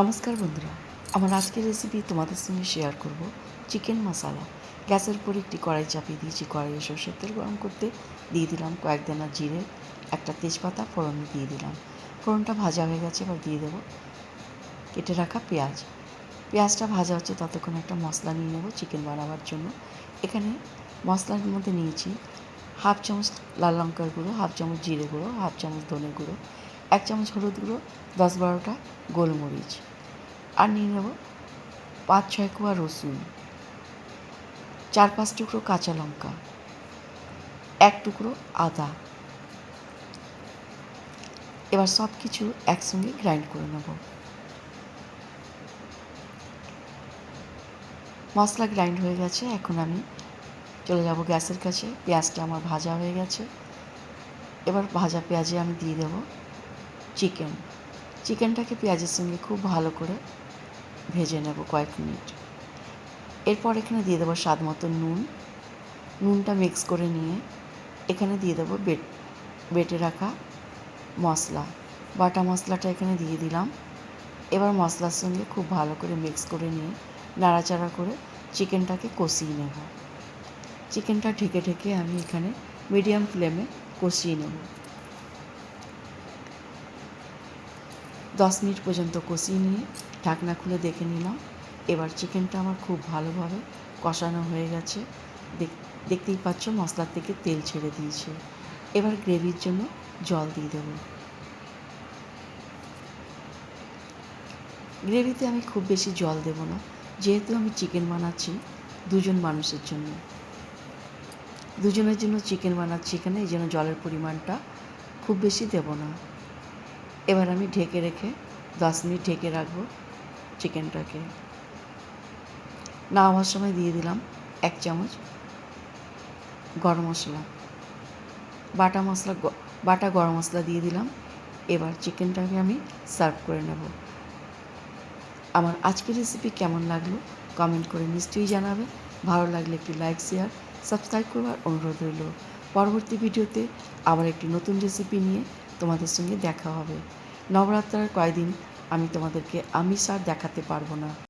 নমস্কার বন্ধুরা, আমার আজকের রেসিপি তোমাদের সঙ্গে শেয়ার করব চিকেন মশলা। গ্যাসের উপর একটি কড়াই চাপিয়ে দিয়েছি। কড়াইয়ে সরষের তেল গরম করতে দিয়ে দিলাম কয়েক দানা জিরে, একটা তেজপাতা ফোড়নে দিয়ে দিলাম। ফোড়নটা ভাজা হয়ে গেছে, এবার দিয়ে দেবো কেটে রাখা পেঁয়াজ। পেঁয়াজটা ভাজা হচ্ছে ততক্ষণ একটা মশলা নিয়ে নেব চিকেন বানাবার জন্য। এখানে মশলার মধ্যে নিয়েছি হাফ চামচ লাল লঙ্কার গুঁড়ো, হাফ চামচ জিরে গুঁড়ো, হাফ চামচ ধনে গুঁড়ো, 1 চামচ হলুদ গুঁড়ো, 10-12টা গোলমরিচ, আর নিয়ে নেব 5-6 কোয়া রসুন, 4-5 টুকরো কাঁচা লঙ্কা, 1 টুকরো আদা। এবার সব কিছু একসঙ্গে গ্রাইন্ড করে নেব। মশলা গ্রাইন্ড হয়ে গেছে, এখন আমি চলে যাব গ্যাসের কাছে। পেঁয়াজটা আমার ভাজা হয়ে গেছে। এবার ভাজা পেঁয়াজে আমি দিয়ে দেব চিকেনটাকে পেঁয়াজের সঙ্গে খুব ভালো করে ভেজে নেব কয়েক মিনিট। এরপর এখানে দিয়ে দেবো স্বাদ মতো নুনটা মিক্স করে নিয়ে এখানে দিয়ে দেবো বেটে রাখা মশলা, বাটা মশলাটা এখানে দিয়ে দিলাম। এবার মশলার সঙ্গে খুব ভালো করে মিক্স করে নিয়ে নাড়াচাড়া করে চিকেনটাকে কষিয়ে নেব। চিকেনটা ঢেকে ঢেকে আমি এখানে মিডিয়াম ফ্লেমে কষিয়ে নেব। 10 মিনিট পর্যন্ত কষিয়ে নিয়ে ঢাকনা খুলে দেখে নিলাম। এবার চিকেনটা আমার খুব ভালোভাবে কষানো হয়ে গেছে। দেখতেই পাচ্ছ মশলার থেকে তেল ছেড়ে দিয়েছে। এবার গ্রেভির জন্য জল দিয়ে দেব। গ্রেভিতে আমি খুব বেশি জল দেব না, যেহেতু আমি চিকেন বানাচ্ছি 2 জন মানুষের জন্য। 2 জনের জন্য চিকেন বানাচ্ছি এখানে, এই জন্য জলের পরিমাণটা খুব বেশি দেব না। এবার আমি ঢেকে রেখে 10 মিনিট ঢেকে রাখবো চিকেনটাকে। নামাবার সময় দিয়ে দিলাম 1 চামচ গরম মশলা, বাটা গরম মশলা দিয়ে দিলাম। এবার চিকেনটাকে আমি সার্ভ করে নেব। আমার আজকের রেসিপি কেমন লাগলো কমেন্ট করে নিশ্চয়ই জানাবে। ভালো লাগলে একটি লাইক, শেয়ার, সাবস্ক্রাইব করবার অনুরোধ রইল। পরবর্তী ভিডিওতে আবার একটি নতুন রেসিপি নিয়ে তোমাদের সঙ্গে দেখা হবে। নবরাত্রার কয়েকদিন আমি তোমাদেরকে আমিষ আর দেখাতে পারবো না।